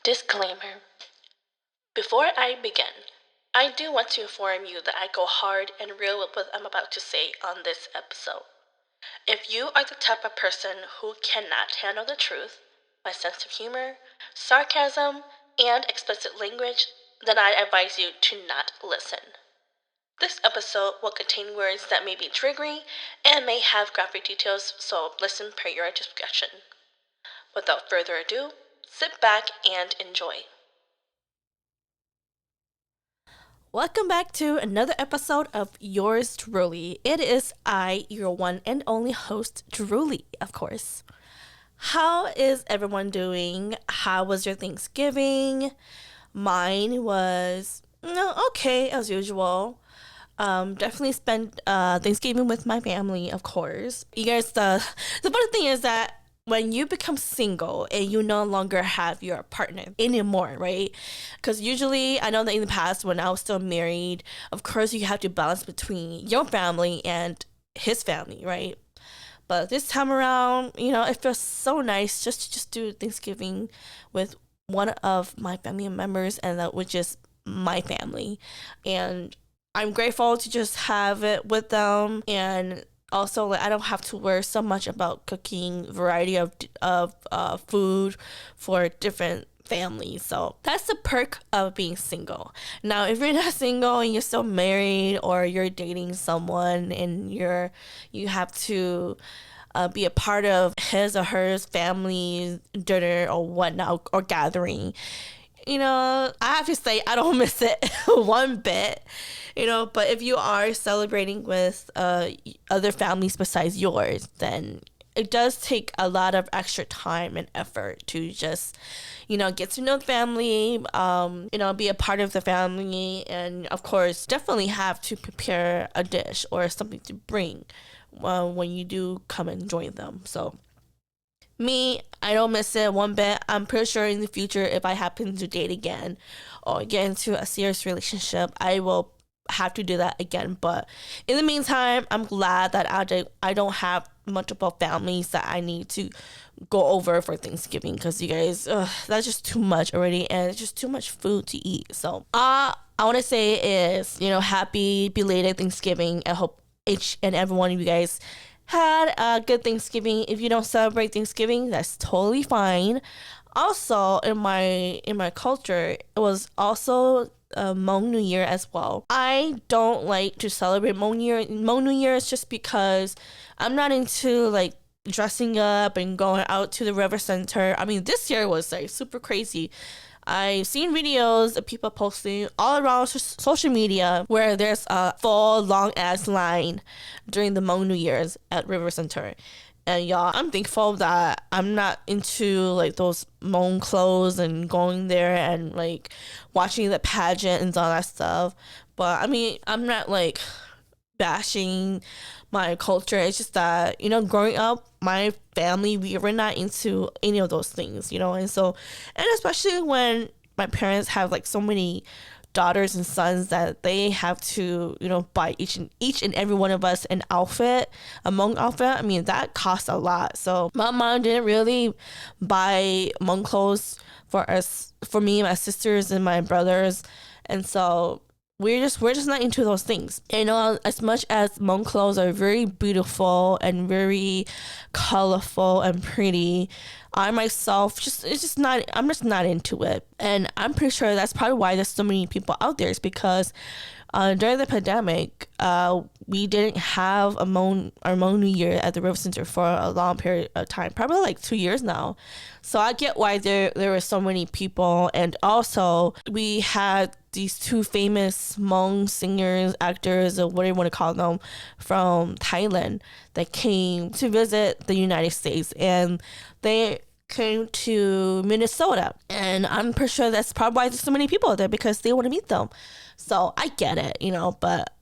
Disclaimer. Before I begin, I do want to inform you that I go hard and real with what I'm about to say on this episode. If you are the type of person who cannot handle the truth, my sense of humor, sarcasm, and explicit language, then I advise you to not listen. This episode will contain words that may be triggering and may have graphic details, so listen per your discretion. Without further ado, sit back and enjoy. Welcome back to another episode of yours truly. It is I, your one and only host, Druelee, of course. How is everyone doing? How was your Thanksgiving? Mine was okay as usual. Definitely spent Thanksgiving with my family, of course. You guys, the funny thing is that when you become single and you no longer have your partner anymore, right? Because usually, I know that in the past when I was still married, of course you have to balance between your family and his family, right? But this time around, it feels so nice just to do Thanksgiving with one of my family members, and that which is my family. And I'm grateful to just have it with them, and also I don't have to worry so much about cooking variety of food for different families. So that's the perk of being single. Now, if you're not single and you're still married, or you're dating someone and you have to be a part of his or her family dinner or whatnot, or gathering, I have to say I don't miss it one bit. But if you are celebrating with other families besides yours, then it does take a lot of extra time and effort to just, get to know the family, be a part of the family, and of course, definitely have to prepare a dish or something to bring when you do come and join them. So me, I don't miss it one bit. I'm pretty sure in the future, if I happen to date again or get into a serious relationship, I will have to do that again. But in the meantime, I'm glad that I don't have multiple families that I need to go over for Thanksgiving, because you guys, that's just too much already, and it's just too much food to eat. So I want to say is, happy belated Thanksgiving. I hope each and every one of you guys had a good Thanksgiving. If you don't celebrate Thanksgiving, that's totally fine. Also, in my culture, it was also Hmong New Year as well. I don't like to celebrate Hmong New Year is just because I'm not into like dressing up and going out to the river center. I mean, this year was like super crazy. I've seen videos of people posting all around social media where there's a full long ass line during the Hmong New Year's at River Center. And y'all, I'm thankful that I'm not into like those Hmong clothes and going there and like watching the pageant and all that stuff. But I mean, I'm not like bashing my culture. It's just that, growing up, my family, we were not into any of those things, and especially when my parents have like so many daughters and sons that they have to, buy each and every one of us an outfit, a Hmong outfit. I mean, that costs a lot. So my mom didn't really buy Hmong clothes for me, my sisters, and my brothers. And so we're just not into those things. As much as Hmong clothes are very beautiful and very colorful and pretty, I myself I'm just not into it. And I'm pretty sure that's probably why there's so many people out there, is because during the pandemic, we didn't have our Hmong New Year at the River Center for a long period of time, probably like 2 years now. So I get why there were so many people. And also, we had these two famous Hmong singers, actors, or whatever you want to call them, from Thailand that came to visit the United States. And they came to Minnesota. And I'm pretty sure that's probably why there's so many people there, because they want to meet them. So I get it, but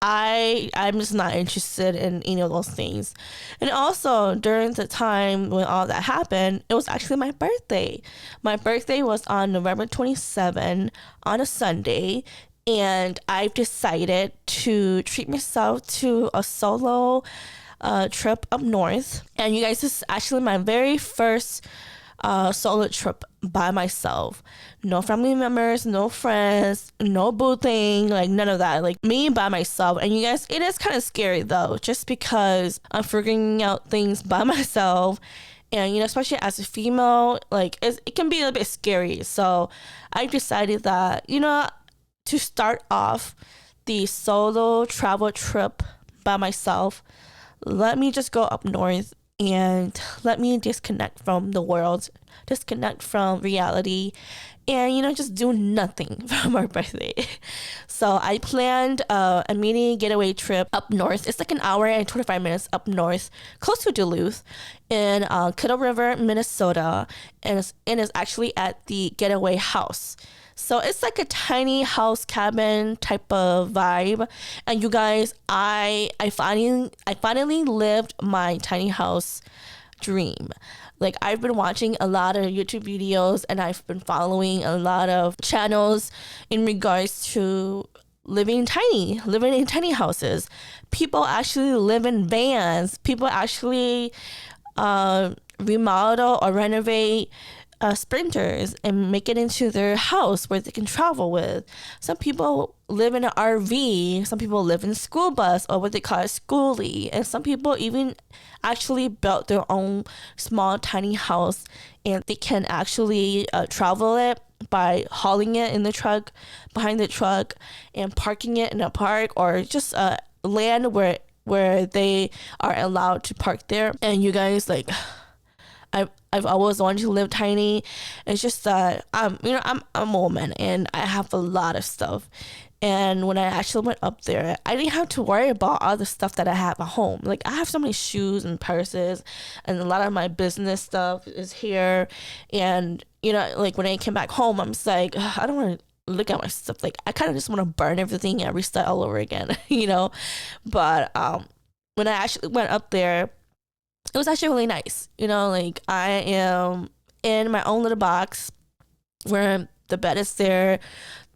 I'm just not interested in any of those things. And also, during the time when all that happened, it was actually my birthday. My birthday was on November 27 on a Sunday, and I've decided to treat myself to a solo trip up north. And you guys, this is actually my very first solo trip by myself. No family members, no friends, no boothing, like none of that. Like me by myself. And you guys, it is kind of scary though, just because I'm figuring out things by myself. And especially as a female, like it can be a bit scary. So I decided that to start off the solo travel trip by myself, let me just go up north and let me disconnect from the world, disconnect from reality, and just do nothing for my birthday. So I planned a mini getaway trip up north. It's like an hour and 25 minutes up north, close to Duluth, in Kettle River, Minnesota, and it's actually at the Getaway House. So it's like a tiny house cabin type of vibe. And you guys, I finally lived my tiny house dream. Like I've been watching a lot of YouTube videos and I've been following a lot of channels in regards to living in tiny houses. People actually live in vans. People actually remodel or renovate sprinters and make it into their house where they can travel with. Some people live in an RV. Some people live in a school bus or what they call a schoolie. And some people even actually built their own small tiny house, and they can actually travel it by hauling it in the truck, behind the truck, and parking it in a park or just land where they are allowed to park there. And you guys, like, I've always wanted to live tiny. It's just that I'm a woman and I have a lot of stuff. And when I actually went up there, I didn't have to worry about all the stuff that I have at home. Like I have so many shoes and purses, and a lot of my business stuff is here. And like when I came back home, I'm just like, I don't want to look at my stuff. Like I kind of just want to burn everything and restart all over again, But when I actually went up there, it was actually really nice. Like I am in my own little box where the bed is there,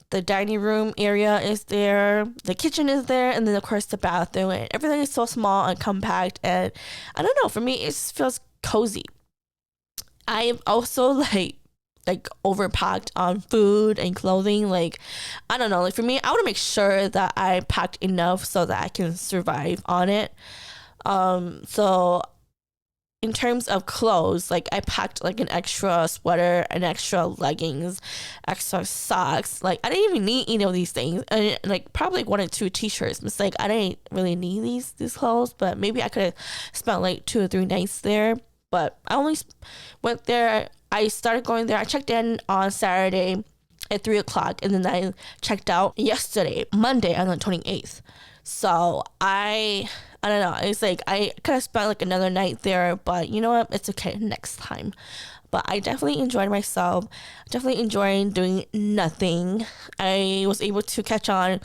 the dining room area is there, the kitchen is there, and then of course the bathroom, and everything is so small and compact. And I don't know, for me it just feels cozy. I've also like overpacked on food and clothing. Like I don't know, like for me, I want to make sure that I packed enough so that I can survive on it. So in terms of clothes, like I packed like an extra sweater, an extra leggings, extra socks. Like I didn't even need any of these things, and like probably like 1 or 2 t-shirts. It's like I didn't really need these clothes, but maybe I could have spent like 2 or 3 nights there. But I only went there. I started going there. I checked in on Saturday at 3:00, and then I checked out yesterday, Monday, on the 28th. So I don't know. It's like I could have spent like another night there, but you know what? It's okay next time. But I definitely enjoyed myself. Definitely enjoying doing nothing. I was able to catch on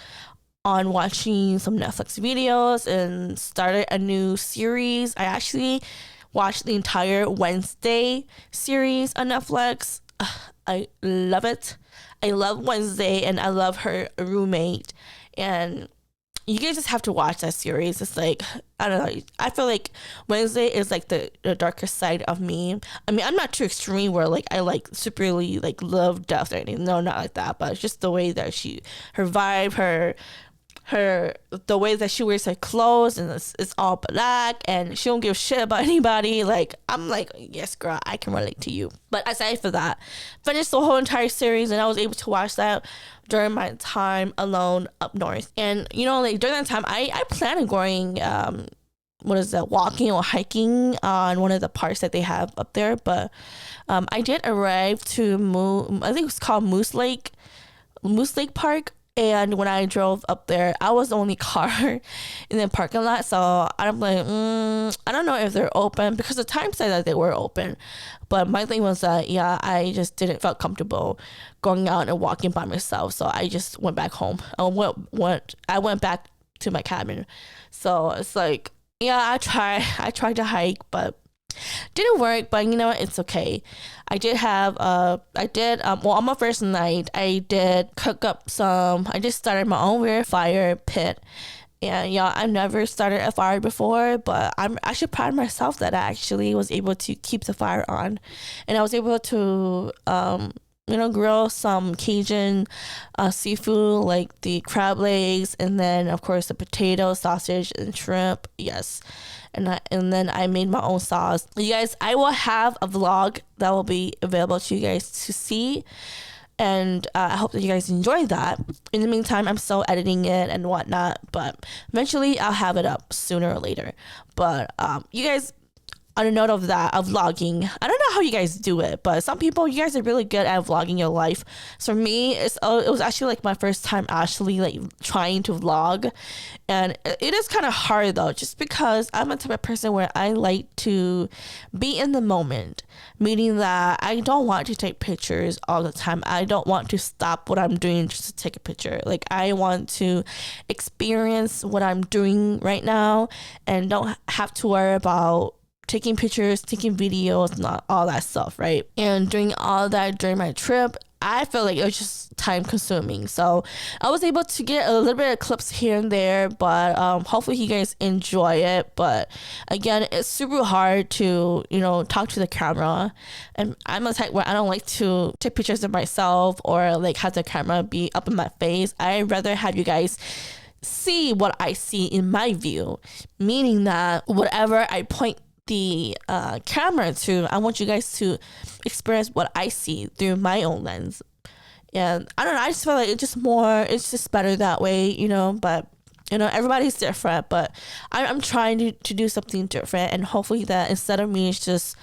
watching some Netflix videos and started a new series. I actually watched the entire Wednesday series on Netflix. I love it. I love Wednesday and I love her roommate. And you guys just have to watch that series. It's like, I don't know. I feel like Wednesday is like the darker side of me. I mean, I'm not too extreme where like I like superly like love death or anything. No, not like that. But it's just the way that her vibe, the way that she wears her clothes, and it's all black, and she don't give a shit about anybody. Like I'm like, yes girl, I can relate to you. But aside for that, finished the whole entire series, and I was able to watch that during my time alone up north. And like during that time, I plan on going walking or hiking on one of the parks that they have up there. But I did arrive to I think it's called Moose Lake Park. And when I drove up there, I was the only car in the parking lot. So I'm like, I don't know if they're open, because the time said that they were open. But my thing was that, I just didn't feel comfortable going out and walking by myself. So I just went back home. I went back to my cabin. So it's like, I tried to hike, but didn't work. But you know what? It's okay. I did on my first night, I did cook up I just started my own weird fire pit, And yeah, I've never started a fire before, but I'm actually proud of myself that I actually was able to keep the fire on. And I was able to grill some Cajun seafood, like the crab legs, and then of course the potato, sausage, and shrimp. Yes, and then I made my own sauce. You guys, I will have a vlog that will be available to you guys to see, and I hope that you guys enjoy that. In the meantime, I'm still editing it and whatnot, but eventually I'll have it up sooner or later. But you guys, on a note of that, of vlogging, I don't know how you guys do it, but some people, you guys are really good at vlogging your life. So for me, it was actually like my first time actually like trying to vlog, and it is kind of hard though, just because I'm a type of person where I like to be in the moment, meaning that I don't want to take pictures all the time. I don't want to stop what I'm doing just to take a picture. Like, I want to experience what I'm doing right now and don't have to worry about taking pictures, taking videos, not all that stuff, right? And doing all that during my trip, I felt like it was just time consuming. So I was able to get a little bit of clips here and there, but hopefully you guys enjoy it. But again, it's super hard to, talk to the camera. And I'm a type where I don't like to take pictures of myself or like have the camera be up in my face. I'd rather have you guys see what I see in my view, meaning that whatever I point the camera to, I want you guys to experience what I see through my own lens. And I don't know, I just feel like it's just better that way, but everybody's different. But I'm trying to do something different, and hopefully that instead of me just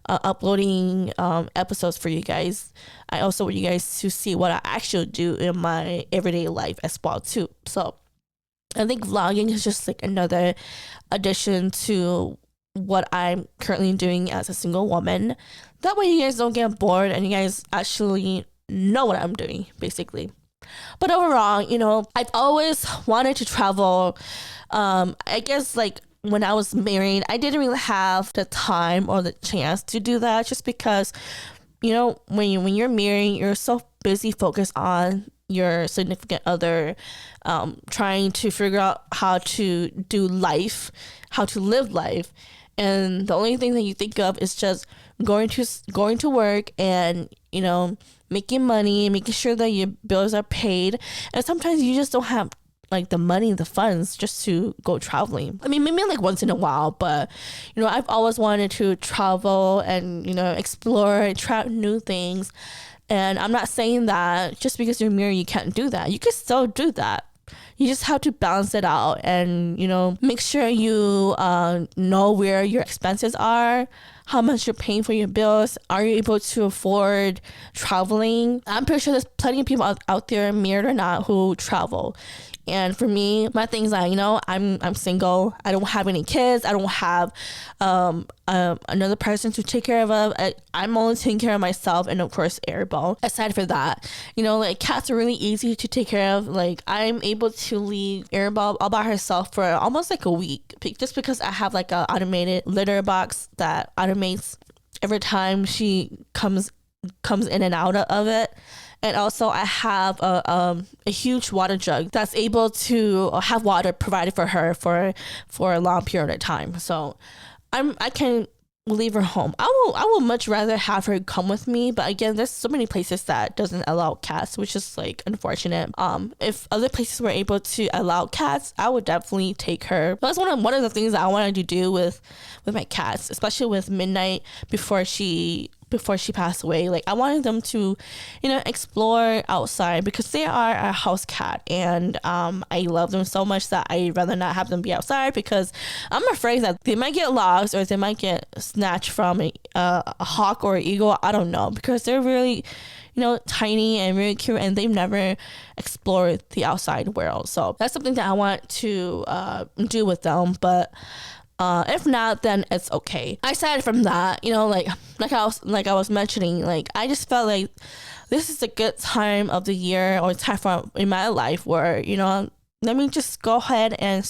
uploading episodes for you guys, I also want you guys to see what I actually do in my everyday life as well too. So I think vlogging is just like another addition to what I'm currently doing as a single woman. That way you guys don't get bored and you guys actually know what I'm doing, basically. But overall, I've always wanted to travel. I guess like when I was married, I didn't really have the time or the chance to do that, just because, when you're married, you're so busy focused on your significant other, trying to figure out how to do life, how to live life. And the only thing that you think of is just going to work and, making money, making sure that your bills are paid. And sometimes you just don't have like the money, the funds just to go traveling. I mean, maybe like once in a while, but I've always wanted to travel and, explore, try new things. And I'm not saying that just because you're married, you can't do that. You can still do that. You just have to balance it out and, make sure you know where your expenses are, how much you're paying for your bills. Are you able to afford traveling? I'm pretty sure there's plenty of people out there, married or not, who travel. And for me, my thing is that, I'm single. I don't have any kids. I don't have another person to take care of. I'm only taking care of myself and, of course, Airball. Aside from that, like cats are really easy to take care of. Like, I'm able to leave Airball all by herself for almost like a week, just because I have like a automated litter box that automates every time she comes in and out of it. And also I have a huge water jug that's able to have water provided for her for a long period of time. So I can leave her home. I will much rather have her come with me, but again, there's so many places that doesn't allow cats, which is like unfortunate. If other places were able to allow cats, I would definitely take her. But that's one of the things that I wanted to do with my cats, especially with Midnight before she passed away. Like, I wanted them to, explore outside, because they are a house cat, and I love them so much that I'd rather not have them be outside, because I'm afraid that they might get lost or they might get snatched from a hawk or an eagle. I don't know, because they're really, tiny and really cute, and they've never explored the outside world. So that's something that I want to do with them. But if not, then it's okay. Aside from that, like I was mentioning, like, I just felt like this is a good time of the year, or time in my life where, let me just go ahead and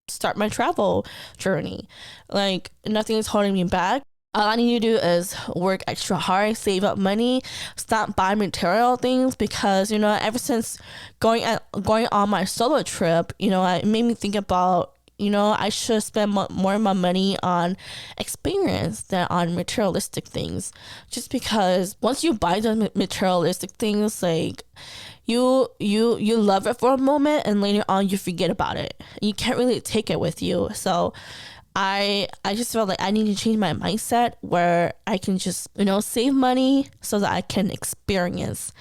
start my travel journey. Like, nothing is holding me back. All I need to do is work extra hard, save up money, stop buying material things, because, ever since going going on my solo trip, it made me think about, I should spend more of my money on experience than on materialistic things. Just because once you buy the materialistic things, like you love it for a moment and later on you forget about it. You can't really take it with you. So I just felt like I need to change my mindset where I can just, save money so that I can experience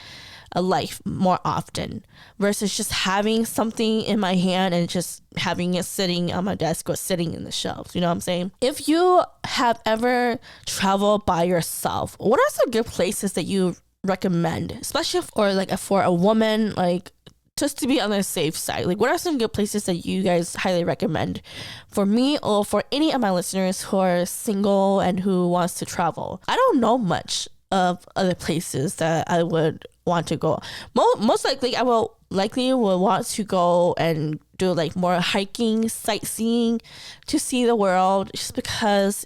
a life more often versus just having something in my hand and just having it sitting on my desk or sitting in the shelves. You know what I'm saying? If you have ever traveled by yourself, what are some good places that you recommend, especially for a woman, like just to be on the safe side? Like, what are some good places that you guys highly recommend for me or for any of my listeners who are single and who wants to travel? I don't know much of other places that I would want to go. Most likely I will want to go and do like more hiking, sightseeing, to see the world, just because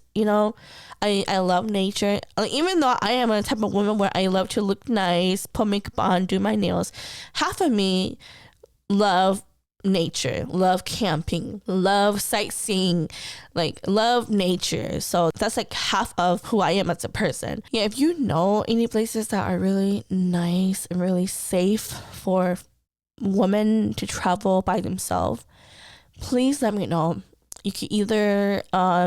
I love nature. Like, even though I am a type of woman where I love to look nice, put makeup on, do my nails, half of me love nature, love camping, love sightseeing, like love nature. So that's like half of who I am as a person. Yeah, if you know any places that are really nice and really safe for women to travel by themselves, please let me know. You can either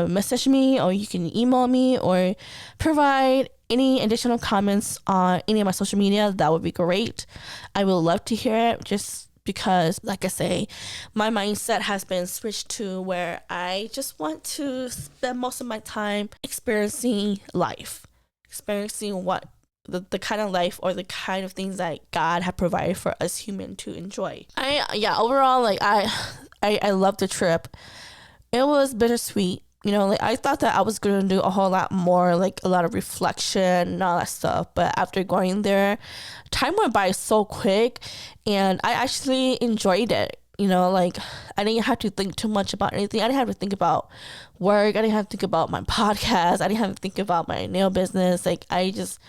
message me, or you can email me, or provide any additional comments on any of my social media. That would be great. I would love to hear it, just because, like I say, my mindset has been switched to where I just want to spend most of my time experiencing life, experiencing what the kind of life or the kind of things that God had provided for us human to enjoy. Overall, like I love the trip. It was bittersweet. Like I thought that I was going to do a whole lot more, like a lot of reflection and all that stuff. But after going there, time went by so quick and I actually enjoyed it. Like I didn't have to think too much about anything. I didn't have to think about work. I didn't have to think about my podcast. I didn't have to think about my nail business. Like I just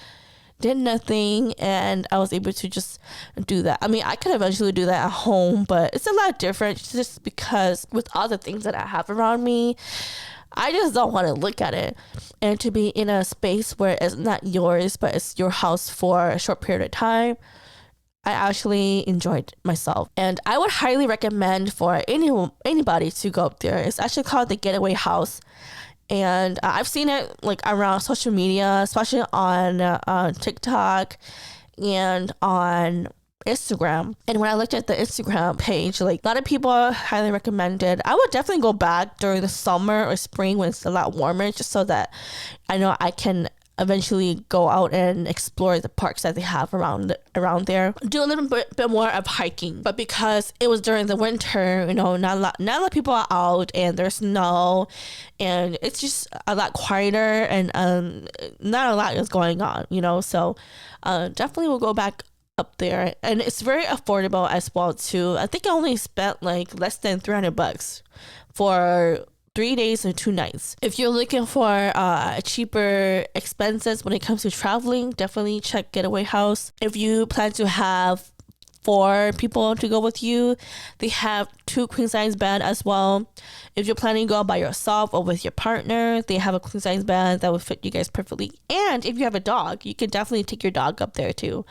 did nothing and I was able to just do that. I mean, I could eventually do that at home, but it's a lot different just because with all the things that I have around me, I just don't want to look at it. And to be in a space where it's not yours, but it's your house for a short period of time, I actually enjoyed myself. And I would highly recommend for anybody to go up there. It's actually called the Getaway House. And I've seen it like around social media, especially on TikTok and on Instagram. And when I looked at the Instagram page, like a lot of people highly recommended. I would definitely go back during the summer or spring when it's a lot warmer, just so that I know I can eventually go out and explore the parks that they have around there, do a little bit more of hiking. But because it was during the winter, not a lot of people are out and there's snow and it's just a lot quieter and not a lot is going on, so definitely we'll go back up there. And it's very affordable as well too. I think I only spent like less than $300 for 3 days or 2 nights. If you're looking for cheaper expenses when it comes to traveling, definitely check Getaway House. If you plan to have 4 people to go with you, they have 2 queen size bed as well. If you're planning to go by yourself or with your partner, they have a queen size bed that will fit you guys perfectly. And if you have a dog, you can definitely take your dog up there too.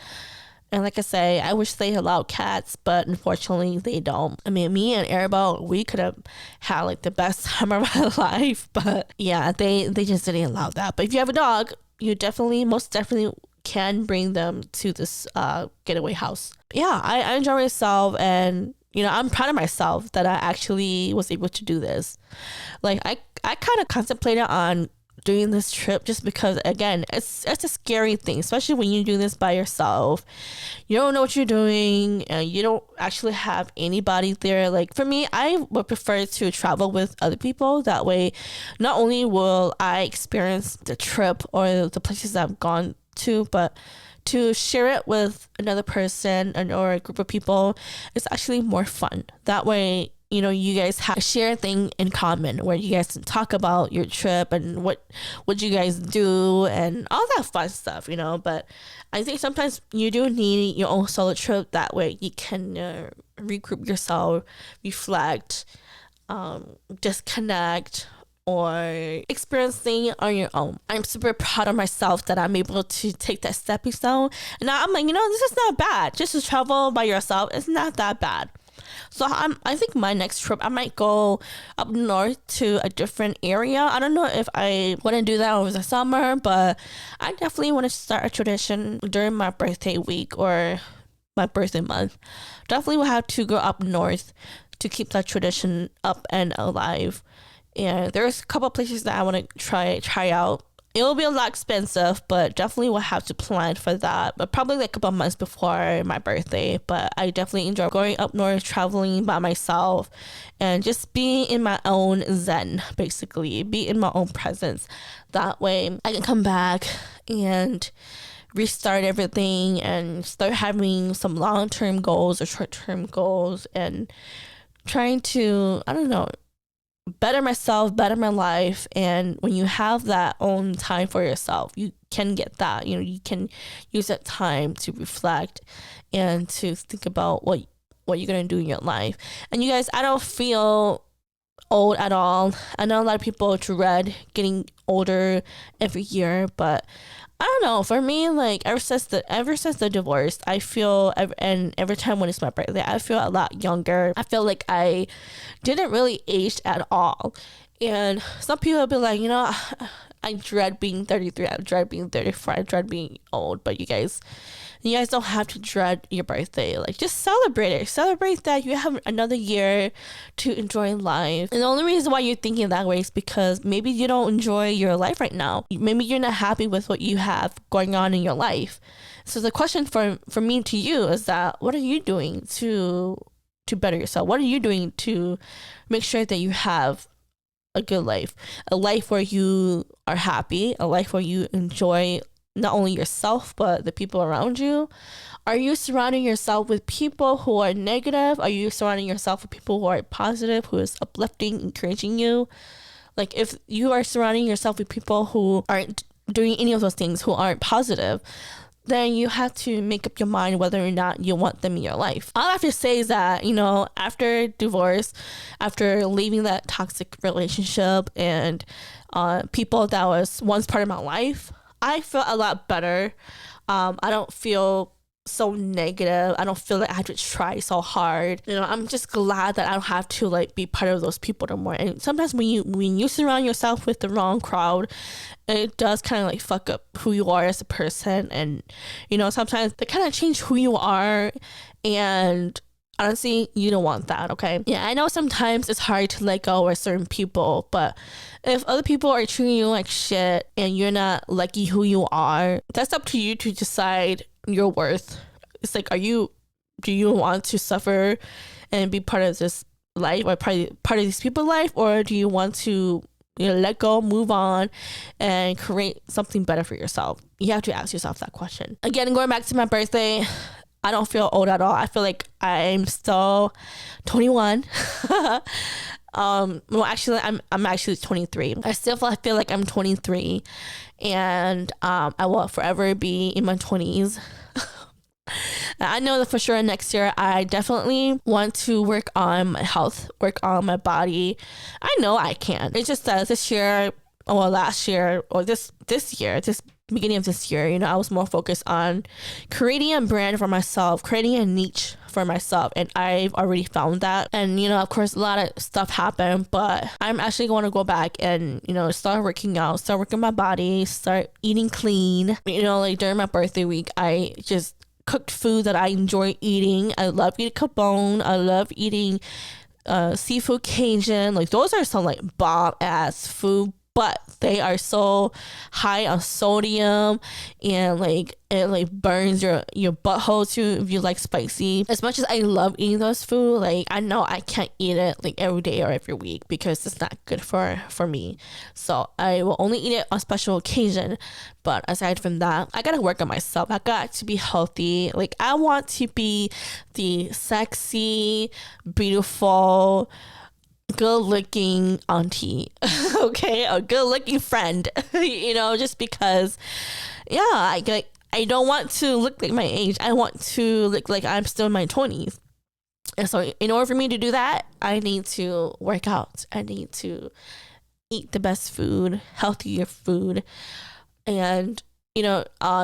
And like I say, I wish they allowed cats, but unfortunately they don't. I mean, me and Arabelle, we could have had like the best time of my life, but yeah, they just didn't allow that. But if you have a dog, you most definitely can bring them to this Getaway House. Yeah, I enjoy myself, and I'm proud of myself that I actually was able to do this. Like I kind of contemplated on doing this trip just because, again, it's a scary thing, especially when you do this by yourself. You don't know what you're doing and you don't actually have anybody there. Like for me, I would prefer to travel with other people. That way, not only will I experience the trip or the places I've gone to, but to share it with another person or a group of people, it's actually more fun. That way, you guys have a shared thing in common where you guys can talk about your trip and what you guys do and all that fun stuff, But I think sometimes you do need your own solo trip. That way you can regroup yourself, reflect, disconnect, or experiencing on your own. I'm super proud of myself that I'm able to take that stepping stone. And now I'm like, this is not bad. Just to travel by yourself, it's not that bad. So I think my next trip, I might go up north to a different area. I don't know if I want to do that over the summer, but I definitely want to start a tradition during my birthday week or my birthday month. Definitely will have to go up north to keep that tradition up and alive. And there's a couple of places that I want to try out. It'll be a lot expensive, but definitely will have to plan for that. But probably like a couple of months before my birthday. But I definitely enjoy going up north, traveling by myself, and just being in my own zen, basically. Be in my own presence. That way I can come back and restart everything and start having some long-term goals or short-term goals and trying to, I don't know, better myself, better my life. And when you have that own time for yourself, you can get that. You can use that time to reflect and to think about what you're gonna do in your life. And you guys, I don't feel old at all. I know a lot of people dread getting older every year, but I don't know. For me, like ever since the divorce, I feel, and every time when it's my birthday, I feel a lot younger. I feel like I didn't really age at all. And some people will be like, I dread being 33. I dread being 34. I dread being old. But you guys don't have to dread your birthday. Like, just celebrate it. Celebrate that you have another year to enjoy life. And the only reason why you're thinking that way is because maybe you don't enjoy your life right now. Maybe you're not happy with what you have going on in your life. So the question for me to you is that, what are you doing to better yourself? What are you doing to make sure that you have a good life? A life where you are happy, a life where you enjoy not only yourself but the people around you. Are you surrounding yourself with people who are negative? Are you surrounding yourself with people who are positive, who is uplifting, encouraging you? Like, if you are surrounding yourself with people who aren't doing any of those things, who aren't positive, then you have to make up your mind whether or not you want them in your life. All I have to say is that, after divorce, after leaving that toxic relationship and people that was once part of my life, I feel a lot better. I don't feel so negative. I don't feel like I have to try so hard. I'm just glad that I don't have to be part of those people anymore. And sometimes when you surround yourself with the wrong crowd, it does kind of fuck up who you are as a person. And sometimes they kind of change who you are, and honestly, you don't want that. Okay, yeah, I know sometimes it's hard to let go of certain people, but if other people are treating you like shit and you're not liking who you are, that's up to you to decide your worth. It's like, do you want to suffer and be part of this life, or part of these people's life, or do you want to let go, move on, and create something better for yourself? You have to ask yourself that question. Again, going back to my birthday, I don't feel old at all. I feel like I'm still 21. Well, actually, I'm actually 23. I still feel like I'm 23, and I will forever be in my 20s. I know that for sure next year I definitely want to work on my health, work on my body. I know I can. It's just that this year, or last year, or this beginning of this year, I was more focused on creating a brand for myself, creating a niche for myself, and I've already found that. And of course, a lot of stuff happened, but I'm actually going to go back and start working out, start working my body, start eating clean. During my birthday week, I just cooked food that I enjoy eating. I love eating cabone. I love eating seafood Cajun. Those are some bomb ass food, but they are so high on sodium, and it burns your butthole too if you like spicy. As much as I love eating those food, I know I can't eat it every day or every week because it's not good for me. So I will only eat it on special occasion. But aside from that, I gotta work on myself. I got to be healthy. I want to be the sexy, beautiful, good-looking auntie. Okay, a good-looking friend. Just because, yeah, I don't want to look like my age. I want to look like I'm still in my 20s. And so in order for me to do that, I need to work out. I need to eat the best food, healthier food, and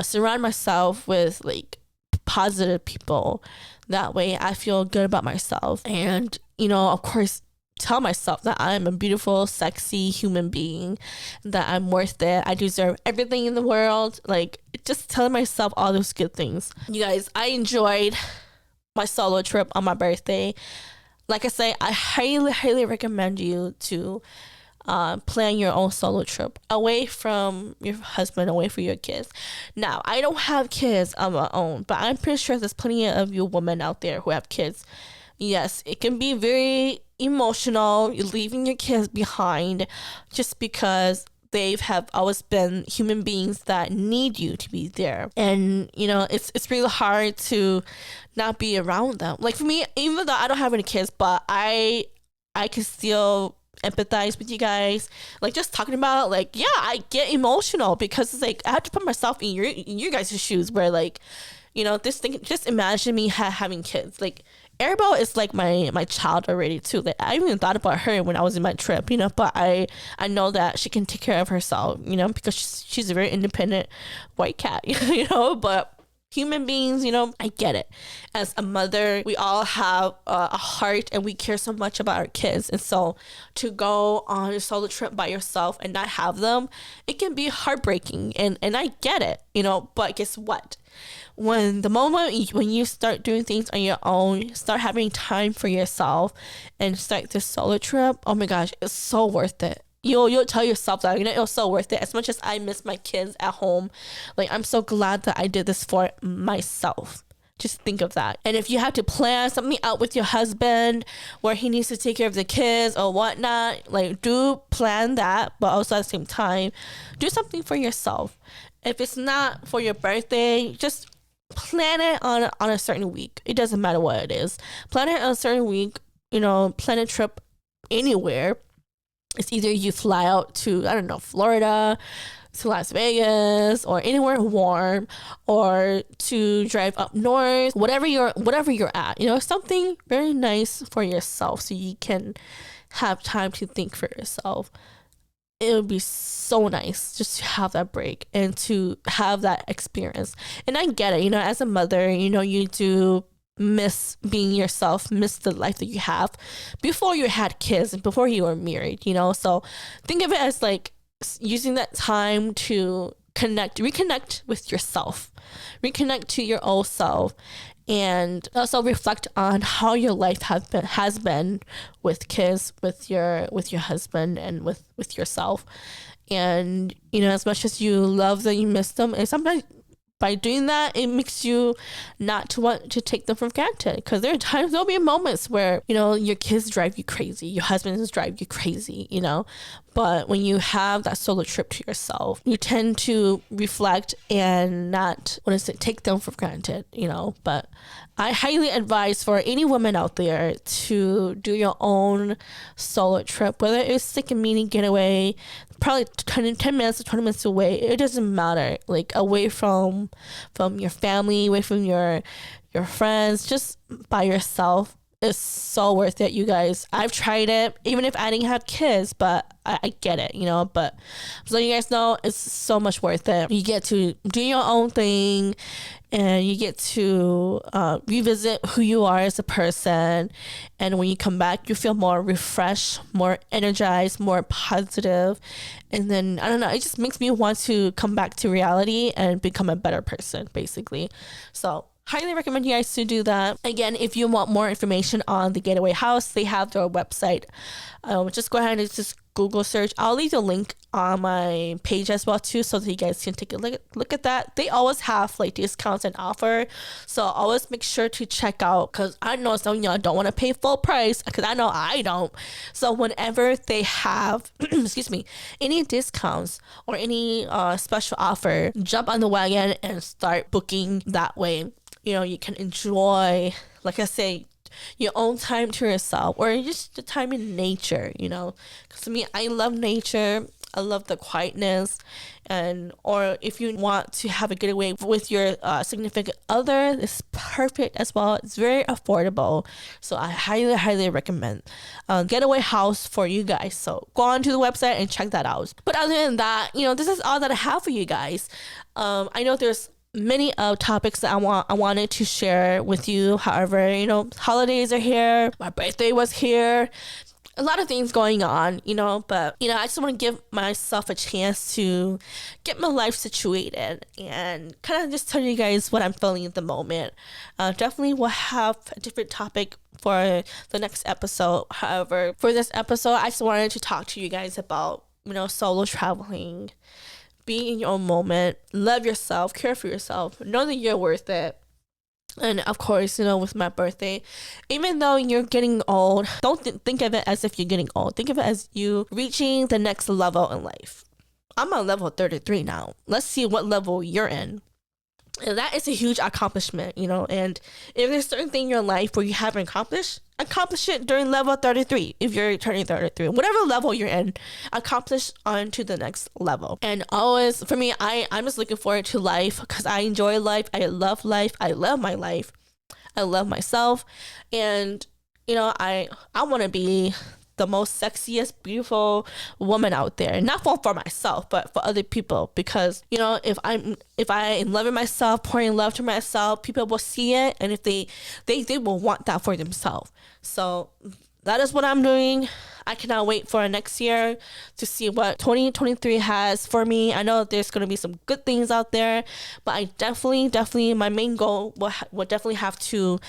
surround myself with like positive people. That way I feel good about myself, and of course tell myself that I'm a beautiful, sexy human being, that I'm worth it, I deserve everything in the world. Like, just telling myself all those good things. You guys, I enjoyed my solo trip on my birthday. Like I say, I highly recommend you to plan your own solo trip away from your husband, away from your kids. Now, I don't have kids of my own, but I'm pretty sure there's plenty of you women out there who have kids. Yes, it can be very emotional, leaving your kids behind just because they have always been human beings that need you to be there. And it's really hard to not be around them. Like, for me, even though I don't have any kids, but I can still empathize with you guys. Like, just talking about, like, yeah, I get emotional because it's like I have to put myself in your guys' shoes, where, like, this thing, just imagine me having kids. Like, Arabelle is like my child already too. Like, I even thought about her when I was in my trip, but I know that she can take care of herself, because she's a very independent white cat, but human beings, I get it. As a mother, we all have a heart, and we care so much about our kids. And so to go on a solo trip by yourself and not have them, it can be heartbreaking. And I get it, but guess what? When you start doing things on your own, start having time for yourself, and start this solo trip, oh my gosh, it's so worth it. You'll tell yourself that, it was so worth it. As much as I miss my kids at home, like, I'm so glad that I did this for myself. Just think of that. And if you have to plan something out with your husband where he needs to take care of the kids or whatnot, like, do plan that, but also at the same time, do something for yourself. If it's not for your birthday, just plan it on a certain week. It doesn't matter what it is. Plan it on a certain week. Plan a trip anywhere. It's either you fly out to, I don't know, Florida, to Las Vegas, or anywhere warm, or to drive up north, whatever you're at. Something very nice for yourself, so you can have time to think for yourself. It would be so nice just to have that break and to have that experience. And I get it, as a mother, you do miss being yourself, miss the life that you have before you had kids and before you were married, so think of it as like using that time to reconnect with yourself, reconnect to your old self, and also reflect on how your life has been with kids, with your husband, and with yourself. And as much as you love them, you miss them, and sometimes by doing that, it makes you not to want to take them for granted, because there'll be moments where your kids drive you crazy, your husbands drive you crazy, but when you have that solo trip to yourself, you tend to reflect and not take them for granted, but I highly advise for any woman out there to do your own solo trip, whether it's like a mini getaway, probably 10 minutes or 20 minutes away. It doesn't matter. Like, away from your family, away from your friends, just by yourself. It's so worth it, you guys. I've tried it, even if I didn't have kids, but I get it, but so you guys know, it's so much worth it. You get to do your own thing, and you get to revisit who you are as a person. And when you come back, you feel more refreshed, more energized, more positive. And then, I don't know, it just makes me want to come back to reality and become a better person, basically. So highly recommend you guys to do that. Again, if you want more information on the Getaway House, they have their website. Just go ahead and just Google search. I'll leave the link on my page as well too, so that you guys can take a look at that. They always have like discounts and offer, so always make sure to check out, because I know some of y'all don't want to pay full price, because I know I don't. So whenever they have excuse me, any discounts or any special offer, jump on the wagon and start booking. That way you can enjoy, like I say, your own time to yourself, or just the time in nature. Because to me, I love nature. I love the quietness. And or if you want to have a getaway with your significant other, it's perfect as well. It's very affordable, so I highly recommend getaway house for you guys. So go on to the website and check that out. But other than that, this is all that I have for you guys. I know there's many topics that I wanted to share with you. However, holidays are here, my birthday was here, a lot of things going on, but I just want to give myself a chance to get my life situated and kind of just tell you guys what I'm feeling at the moment. Definitely will have a different topic for the next episode. However, for this episode, I just wanted to talk to you guys about solo traveling. Be in your own moment, love yourself, care for yourself, know that you're worth it. And of course, with my birthday, even though you're getting old, don't think of it as if you're getting old. Think of it as you reaching the next level in life. I'm on level 33 now. Let's see what level you're in. And that is a huge accomplishment, and if there's certain thing in your life where you haven't accomplish it during level 33. If you're turning 33, whatever level you're in, accomplish on to the next level. And always, for me, I'm just looking forward to life because I enjoy life. I love life. I love my life. I love myself. And, I want to be the most sexiest, beautiful woman out there. Not for myself, but for other people. Because, if I am loving myself, pouring love to myself, people will see it, and if they will want that for themselves. So that is what I'm doing. I cannot wait for next year to see what 2023 has for me. I know there's going to be some good things out there, but I definitely my main goal will definitely have to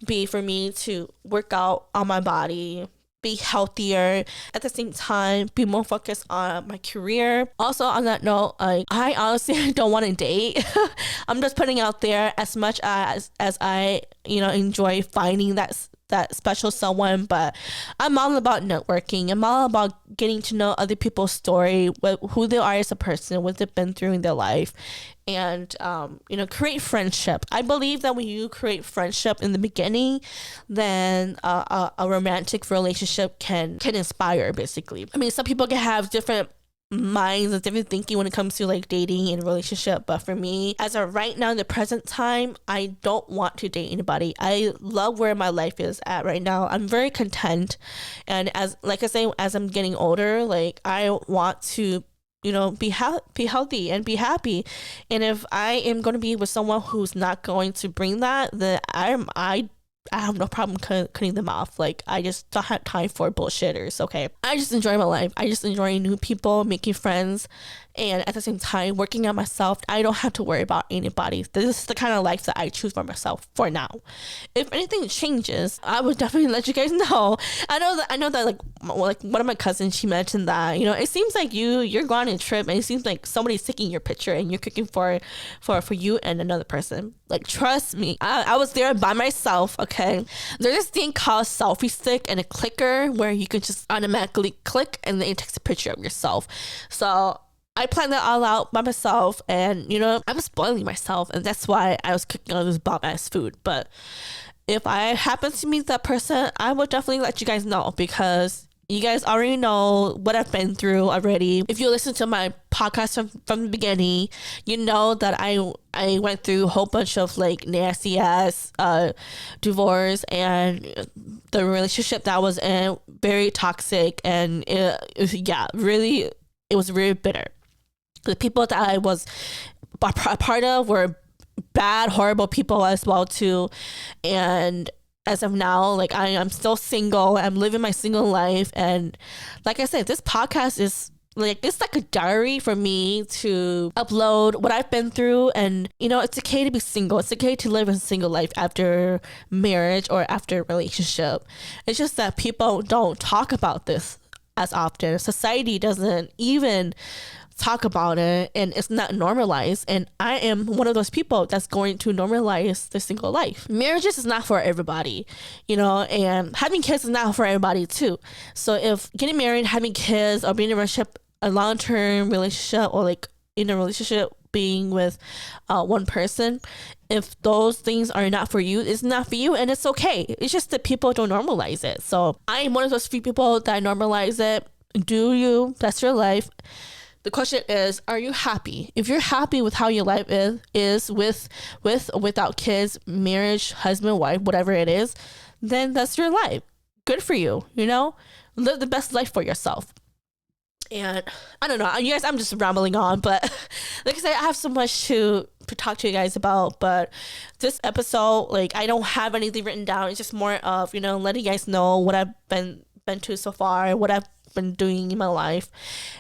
be for me to work out on my body, be healthier, at the same time be more focused on my career. Also, on that note, I honestly don't want to date. I'm just putting out there, as much as I enjoy finding that special someone, but I'm all about networking. I'm all about getting to know other people's story, who they are as a person, what they've been through in their life, and create friendship. I believe that when you create friendship in the beginning, then a romantic relationship can inspire, basically. I mean, some people can have different minds and different thinking when it comes to like dating and relationship, but for me, as of right now in the present time, I don't want to date anybody. I love where my life is at right now. I'm very content, and as I'm getting older, like I want to be healthy and be happy. And if I am going to be with someone who's not going to bring that, then I have no problem cutting them off. Like, I just don't have time for bullshitters, okay? I just enjoy my life. I just enjoy new people, making friends, and at the same time, working on myself. I don't have to worry about anybody. This is the kind of life that I choose for myself for now. If anything changes, I would definitely let you guys know. I know that like one of my cousins, she mentioned that, it seems like you're going on a trip, and it seems like somebody's taking your picture and you're cooking for you and another person. Like, trust me, I was there by myself, okay? There's this thing called selfie stick and a clicker where you can just automatically click and then it takes a picture of yourself. So I planned that all out by myself, and I was spoiling myself, and that's why I was cooking all this bomb ass food. But if I happen to meet that person, I will definitely let you guys know, because you guys already know what I've been through already. If you listen to my podcast from the beginning, you know that I went through a whole bunch of like nasty ass divorce, and the relationship that I was in, very toxic, and it was really bitter. The people that I was a part of were bad, horrible people as well too. And as of now, like I'm still single. I'm living my single life, and like I said, this podcast is like, it's like a diary for me to upload what I've been through. And it's okay to be single. It's okay to live a single life after marriage or after a relationship. It's just that people don't talk about this as often. Society doesn't even talk about it, and it's not normalized, and I am one of those people that's going to normalize the single life. Marriages is not for everybody, and having kids is not for everybody too. So if getting married, having kids, or being in a relationship, a long-term relationship, or like in a relationship being with one person, if those things are not for you, it's not for you, and it's okay. It's just that people don't normalize it. So I am one of those few people that normalize it. Do you? That's your life. The question is, are you happy? If you're happy with how your life is with or without kids, marriage, husband, wife, whatever it is, then that's your life. Good for you, you know? Live the best life for yourself. And I don't know, you guys, I'm just rambling on, but like I said, I have so much to talk to you guys about. But this episode, like, I don't have anything written down. It's just more of, you know, letting you guys know what I've been to so far, what I've been doing in my life.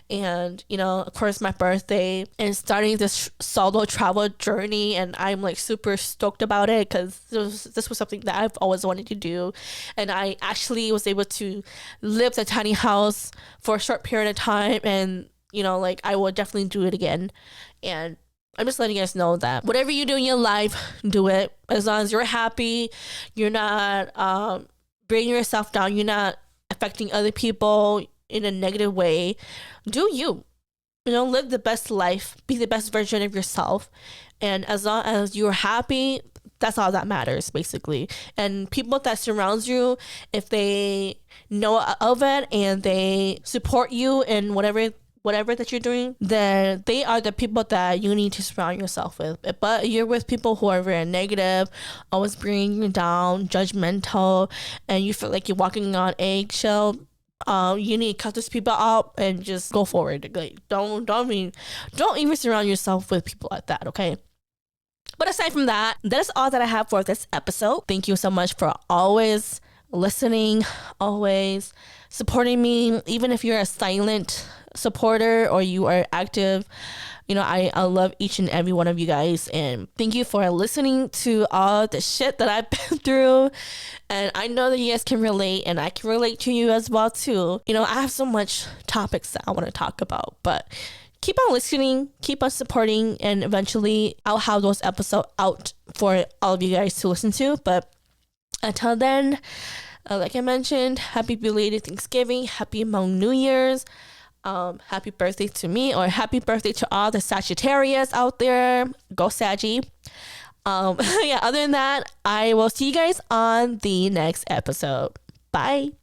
And, you know, of course, my birthday and starting this solo travel journey, and I'm like super stoked about it because this was something that I've always wanted to do. And I actually was able to live in a tiny house for a short period of time, and, you know, like, I will definitely do it again. And I'm just letting you guys know that whatever you do in your life, do it as long as you're happy. You're not bringing yourself down. You're not affecting other people in a negative way. Do you, you know, live the best life, be the best version of yourself. And as long as you're happy, that's all that matters, basically. And people that surround you, if they know of it and they support you in whatever that you're doing, then they are the people that you need to surround yourself with. But you're with people who are very negative, always bringing you down, judgmental, and you feel like you're walking on eggshell, you need to cut those people out and just go forward. Like, don't even surround yourself with people like that, okay? But aside from that, that is all that I have for this episode. Thank you so much for always listening, always supporting me, even if you're a silent supporter or you are active. You know, I love each and every one of you guys, and thank you for listening to all the shit that I've been through. And I know that you guys can relate, and I can relate to you as well too. You know, I have so much topics that I want to talk about, but keep on listening, keep on supporting, and eventually I'll have those episodes out for all of you guys to listen to. But until then, like I mentioned, happy belated Thanksgiving, happy New Year's. Happy birthday to me, or happy birthday to all the Sagittarius out there. Go Saggy. Yeah, other than that, I will see you guys on the next episode. Bye.